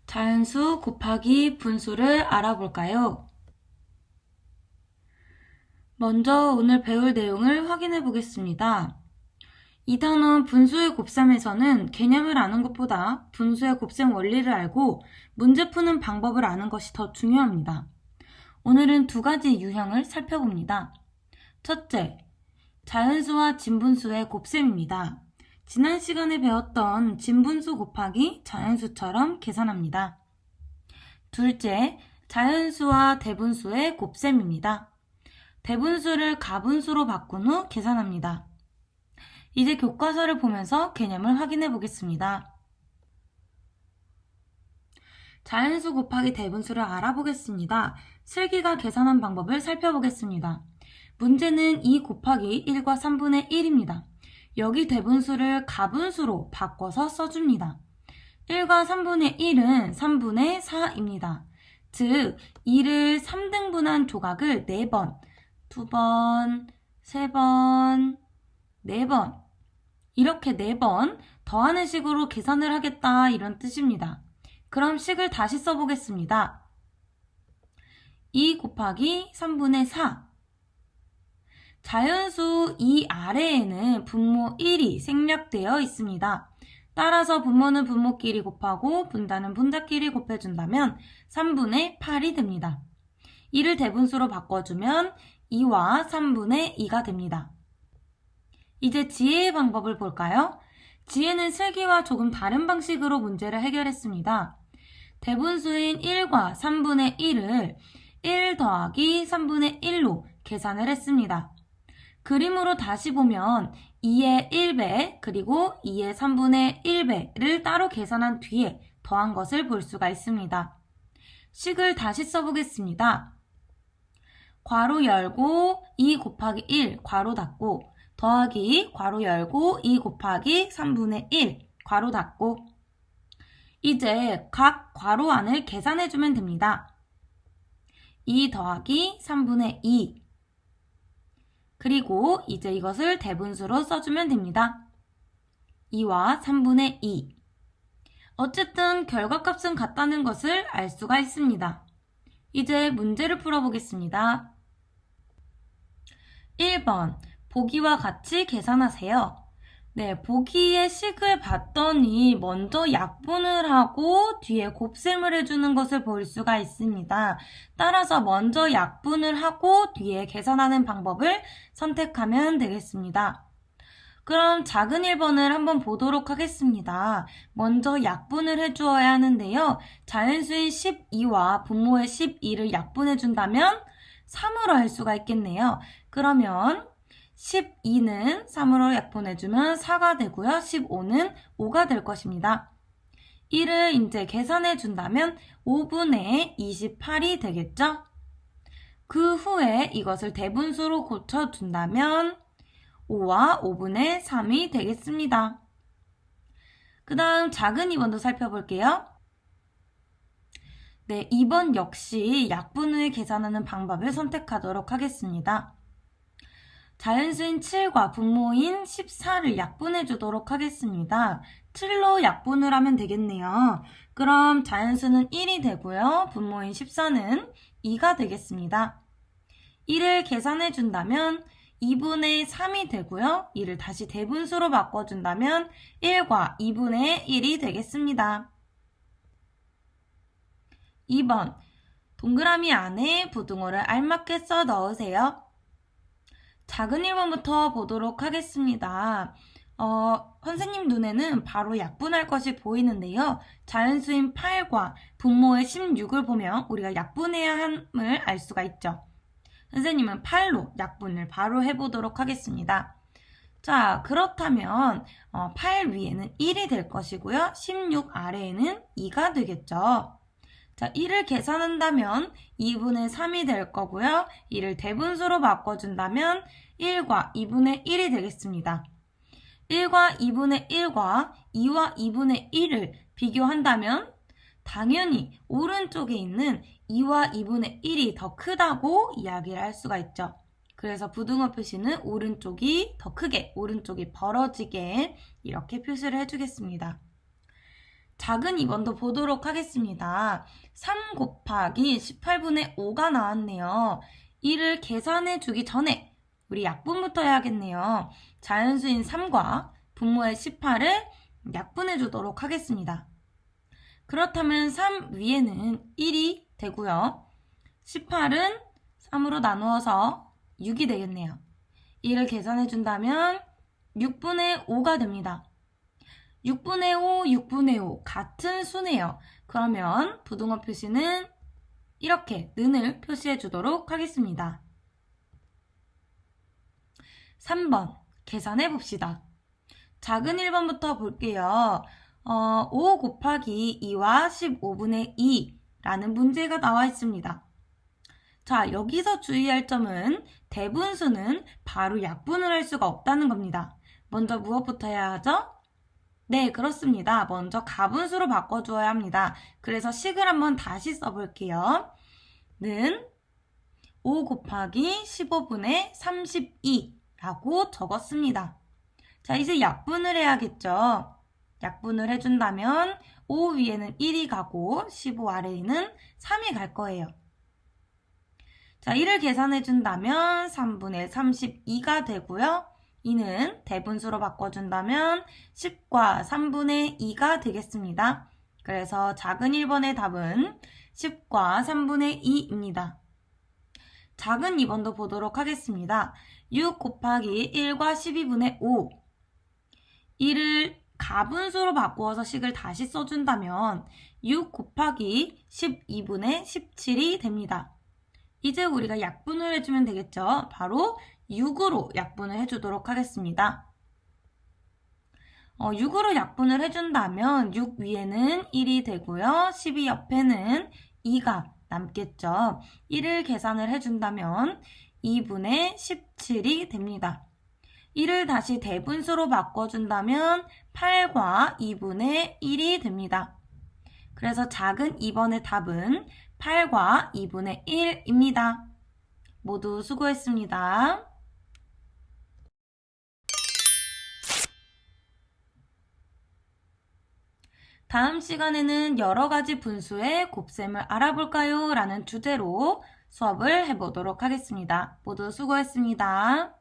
자연수 곱하기 분수를 알아볼까요? 먼저 오늘 배울 내용을 확인해 보겠습니다. 2단원 분수의 곱셈에서는 개념을 아는 것보다 분수의 곱셈 원리를 알고 문제 푸는 방법을 아는 것이 더 중요합니다. 오늘은 두 가지 유형을 살펴봅니다. 첫째, 자연수와 진분수의 곱셈입니다. 지난 시간에 배웠던 진분수 곱하기 자연수처럼 계산합니다. 둘째, 자연수와 대분수의 곱셈입니다. 대분수를 가분수로 바꾼 후 계산합니다. 이제 교과서를 보면서 개념을 확인해 보겠습니다. 자연수 곱하기 대분수를 알아보겠습니다. 슬기가 계산한 방법을 살펴보겠습니다. 문제는 2 곱하기 1과 3분의 1입니다. 여기 대분수를 가분수로 바꿔서 써줍니다. 1과 3분의 1은 3분의 4입니다. 즉, 2를 3등분한 조각을 4번, 2번, 3번, 4번 이렇게 4번 더하는 식으로 계산을 하겠다 이런 뜻입니다. 그럼 식을 다시 써보겠습니다. 2 곱하기 3분의 4 자연수 이 아래에는 분모 1이 생략되어 있습니다. 따라서 분모는 분모끼리 곱하고 분자는 분자끼리 곱해준다면 3분의 8이 됩니다. 이를 대분수로 바꿔주면 2와 3분의 2가 됩니다. 이제 지혜의 방법을 볼까요? 지혜는 슬기와 조금 다른 방식으로 문제를 해결했습니다. 대분수인 1과 3분의 1을 1 더하기 3분의 1로 계산을 했습니다. 그림으로 다시 보면 2의 1배 그리고 2의 3분의 1배를 따로 계산한 뒤에 더한 것을 볼 수가 있습니다. 식을 다시 써보겠습니다. 괄호 열고 2 곱하기 1 괄호 닫고 더하기 괄호 열고 2 곱하기 3분의 1 괄호 닫고 이제 각 괄호 안을 계산해주면 됩니다. 2 더하기 3분의 2 그리고 이제 이것을 대분수로 써주면 됩니다. 2와 3분의 2 어쨌든 결과값은 같다는 것을 알 수가 있습니다. 이제 문제를 풀어보겠습니다. 1번 보기와 같이 계산하세요. 네, 보기의 식을 봤더니 먼저 약분을 하고 뒤에 곱셈을 해주는 것을 볼 수가 있습니다. 따라서 먼저 약분을 하고 뒤에 계산하는 방법을 선택하면 되겠습니다. 그럼 작은 1번을 한번 보도록 하겠습니다. 먼저 약분을 해주어야 하는데요. 자연수인 12와 분모의 12를 약분해준다면 3으로 할 수가 있겠네요. 그러면 12는 3으로 약분해주면 4가 되고요. 15는 5가 될 것입니다. 이를 이제 계산해준다면 5분의 28이 되겠죠? 그 후에 이것을 대분수로 고쳐준다면 5와 5분의 3이 되겠습니다. 그 다음 작은 2번도 살펴볼게요. 네, 2번 역시 약분 후에 계산하는 방법을 선택하도록 하겠습니다. 자연수인 7과 분모인 14를 약분해 주도록 하겠습니다. 7로 약분을 하면 되겠네요. 그럼 자연수는 1이 되고요. 분모인 14는 2가 되겠습니다. 이를 계산해 준다면 2분의 3이 되고요. 이를 다시 대분수로 바꿔준다면 1과 2분의 1이 되겠습니다. 2번 동그라미 안에 부등호를 알맞게 써 넣으세요. 작은 1번부터 보도록 하겠습니다. 선생님 눈에는 바로 약분할 것이 보이는데요. 자연수인 8과 분모의 16을 보면 우리가 약분해야 함을 알 수가 있죠. 선생님은 8로 약분을 바로 해보도록 하겠습니다. 자, 그렇다면 8 위에는 1이 될 것이고요. 16 아래에는 2가 되겠죠. 자, 1을 계산한다면 2분의 3이 될 거고요. 이를 대분수로 바꿔준다면 1과 2분의 1이 되겠습니다. 1과 2분의 1과 2와 2분의 1을 비교한다면 당연히 오른쪽에 있는 2와 2분의 1이 더 크다고 이야기를 할 수가 있죠. 그래서 부등호 표시는 오른쪽이 더 크게, 오른쪽이 벌어지게 이렇게 표시를 해주겠습니다. 작은 2번도 보도록 하겠습니다. 3 곱하기 18분의 5가 나왔네요. 이를 계산해 주기 전에 우리 약분부터 해야겠네요. 자연수인 3과 분모의 18을 약분해 주도록 하겠습니다. 그렇다면 3 위에는 1이 되고요. 18은 3으로 나누어서 6이 되겠네요. 이를 계산해 준다면 6분의 5가 됩니다. 6분의 5, 6분의 5 같은 수네요. 그러면 부등호 표시는 이렇게 는을 표시해 주도록 하겠습니다. 3번 계산해 봅시다. 작은 1번부터 볼게요. 5 곱하기 2와 15분의 2라는 문제가 나와 있습니다. 자, 여기서 주의할 점은 대분수는 바로 약분을 할 수가 없다는 겁니다. 먼저 무엇부터 해야 하죠? 네, 그렇습니다. 먼저 가분수로 바꿔주어야 합니다. 그래서 식을 한번 다시 써볼게요. 는 5 곱하기 15분의 32라고 적었습니다. 자, 이제 약분을 해야겠죠. 약분을 해준다면 5 위에는 1이 가고 15 아래에는 3이 갈 거예요. 자, 이를 계산해준다면 3분의 32가 되고요. 이는 대분수로 바꿔준다면 10과 3분의 2가 되겠습니다. 그래서 작은 1번의 답은 10과 3분의 2입니다. 작은 2번도 보도록 하겠습니다. 6 곱하기 1과 12분의 5. 이를 가분수로 바꾸어서 식을 다시 써준다면 6 곱하기 12분의 17이 됩니다. 이제 우리가 약분을 해주면 되겠죠. 바로 6으로 약분을 해주도록 하겠습니다. 6으로 약분을 해준다면 6 위에는 1이 되고요. 12 옆에는 2가 남겠죠. 1을 계산을 해준다면 2분의 17이 됩니다. 이를 다시 대분수로 바꿔준다면 8과 2분의 1이 됩니다. 그래서 작은 2번의 답은 8과 2분의 1입니다. 모두 수고했습니다. 다음 시간에는 여러 가지 분수의 곱셈을 알아볼까요? 라는 주제로 수업을 해보도록 하겠습니다. 모두 수고했습니다.